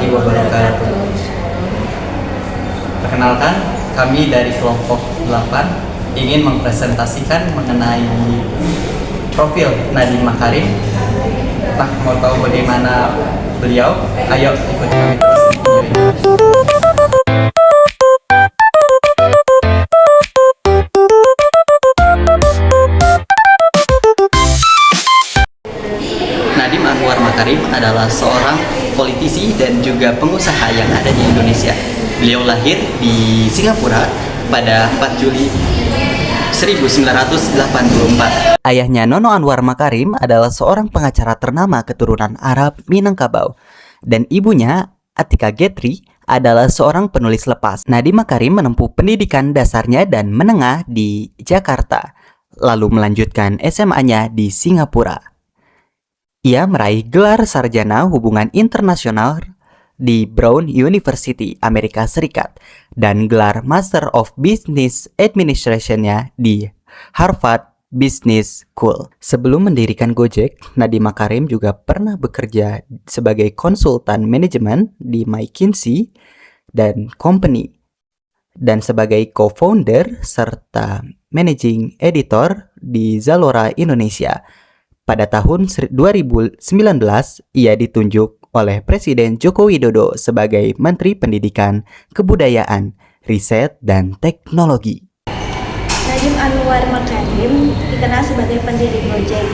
warahmatullahi wabarakatuh. Perkenalkan, kami dari kelompok 8 ingin mempresentasikan mengenai profil Nadiem Makarim. Nah, mau tahu bagaimana beliau? Ayo ikuti kami terus. Nadiem Anwar Makarim adalah seorang politisi dan juga pengusaha yang ada di Indonesia. Beliau lahir di Singapura pada 4 Juli 1984. Ayahnya Nono Anwar Makarim adalah seorang pengacara ternama keturunan Arab Minangkabau. Dan ibunya, Atika Getri, adalah seorang penulis lepas. Nadiem Makarim menempuh pendidikan dasarnya dan menengah di Jakarta, lalu melanjutkan SMA-nya di Singapura. Ia meraih gelar sarjana hubungan internasional di Brown University, Amerika Serikat, dan gelar Master of Business Administration-nya di Harvard Business School. Sebelum mendirikan Gojek, Nadiem Makarim juga pernah bekerja sebagai konsultan manajemen di McKinsey dan Company, dan sebagai co-founder serta managing editor di Zalora Indonesia. Pada tahun 2019, ia ditunjuk oleh Presiden Joko Widodo sebagai Menteri Pendidikan, Kebudayaan, Riset, dan Teknologi. Nadiem Anwar Makarim dikenal sebagai pendiri Gojek,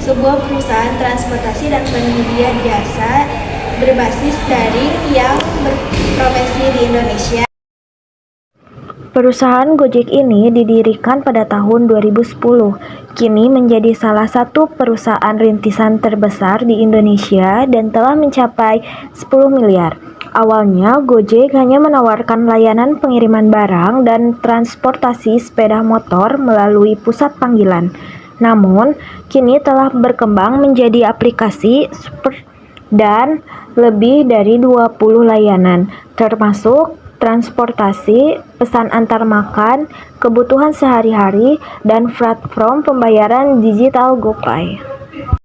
sebuah perusahaan transportasi dan penyedia jasa berbasis daring yang berprofesi di Indonesia. Perusahaan Gojek ini didirikan pada tahun 2010, kini menjadi salah satu perusahaan rintisan terbesar di Indonesia dan telah mencapai 10 miliar. Awalnya, Gojek hanya menawarkan layanan pengiriman barang dan transportasi sepeda motor melalui pusat panggilan. Namun, kini telah berkembang menjadi aplikasi dan lebih dari 20 layanan, termasuk transportasi, pesan antar makan, kebutuhan sehari-hari, dan platform pembayaran digital GoPay.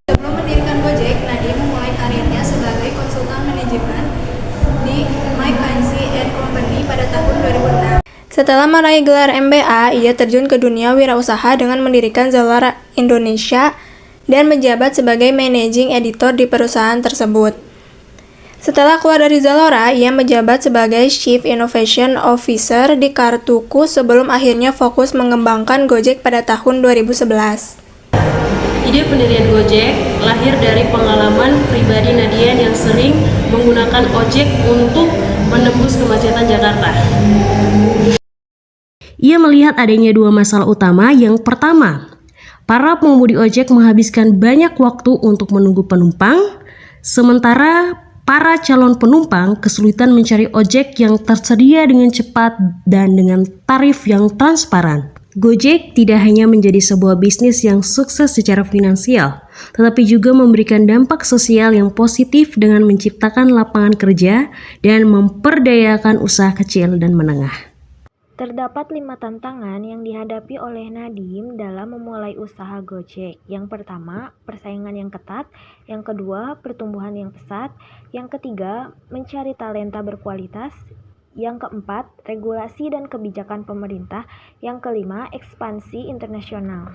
Sebelum mendirikan Gojek, Nadiem memulai karirnya sebagai konsultan manajemen di McKinsey & Company pada tahun 2006. Setelah meraih gelar MBA, ia terjun ke dunia wirausaha dengan mendirikan Zalora Indonesia dan menjabat sebagai managing editor di perusahaan tersebut. Setelah keluar dari Zalora, ia menjabat sebagai Chief Innovation Officer di Kartuku sebelum akhirnya fokus mengembangkan Gojek pada tahun 2011. Ide pendirian Gojek lahir dari pengalaman pribadi Nadiem yang sering menggunakan ojek untuk menembus kemacetan Jakarta. Ia melihat adanya dua masalah utama. Yang pertama, para pengemudi ojek menghabiskan banyak waktu untuk menunggu penumpang, sementara para calon penumpang kesulitan mencari ojek yang tersedia dengan cepat dan dengan tarif yang transparan. Gojek tidak hanya menjadi sebuah bisnis yang sukses secara finansial, tetapi juga memberikan dampak sosial yang positif dengan menciptakan lapangan kerja dan memperdayakan usaha kecil dan menengah. Terdapat 5 tantangan yang dihadapi oleh Nadiem dalam memulai usaha Gojek. Yang pertama, persaingan yang ketat. Yang kedua, pertumbuhan yang pesat. Yang ketiga, mencari talenta berkualitas. Yang keempat, regulasi dan kebijakan pemerintah. Yang kelima, ekspansi internasional.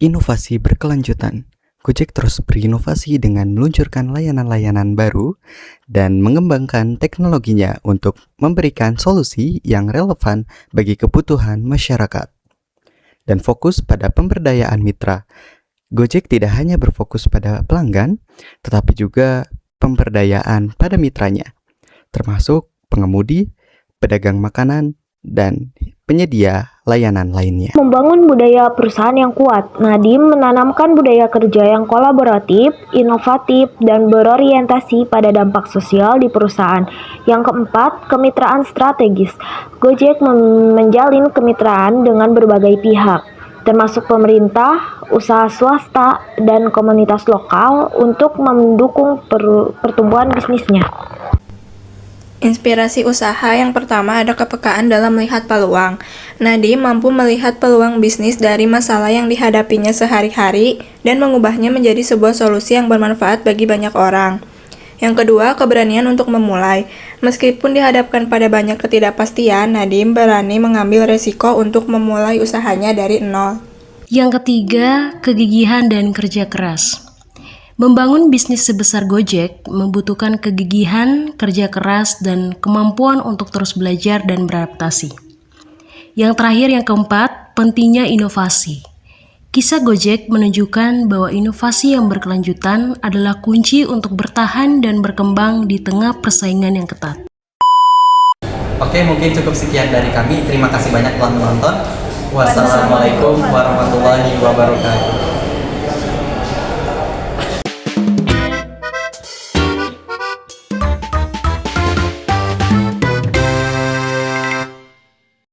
Inovasi berkelanjutan. Gojek terus berinovasi dengan meluncurkan layanan-layanan baru dan mengembangkan teknologinya untuk memberikan solusi yang relevan bagi kebutuhan masyarakat. Dan fokus pada pemberdayaan mitra. Gojek tidak hanya berfokus pada pelanggan, tetapi juga pemberdayaan pada mitranya, termasuk pengemudi, pedagang makanan, dan penyedia layanan lainnya. Membangun budaya perusahaan yang kuat. Nadiem menanamkan budaya kerja yang kolaboratif, inovatif, dan berorientasi pada dampak sosial di perusahaan. Yang keempat, kemitraan strategis. Gojek menjalin kemitraan dengan berbagai pihak, termasuk pemerintah, usaha swasta, dan komunitas lokal untuk mendukung pertumbuhan bisnisnya. Inspirasi usaha yang pertama ada kepekaan dalam melihat peluang. Nadiem mampu melihat peluang bisnis dari masalah yang dihadapinya sehari-hari dan mengubahnya menjadi sebuah solusi yang bermanfaat bagi banyak orang. Yang kedua, keberanian untuk memulai. Meskipun dihadapkan pada banyak ketidakpastian, Nadiem berani mengambil resiko untuk memulai usahanya dari nol. Yang ketiga, kegigihan dan kerja keras. Membangun bisnis sebesar Gojek membutuhkan kegigihan, kerja keras, dan kemampuan untuk terus belajar dan beradaptasi. Yang terakhir, yang keempat, pentingnya inovasi. Kisah Gojek menunjukkan bahwa inovasi yang berkelanjutan adalah kunci untuk bertahan dan berkembang di tengah persaingan yang ketat. Oke, mungkin cukup sekian dari kami. Terima kasih banyak telah menonton. Wassalamualaikum warahmatullahi wabarakatuh.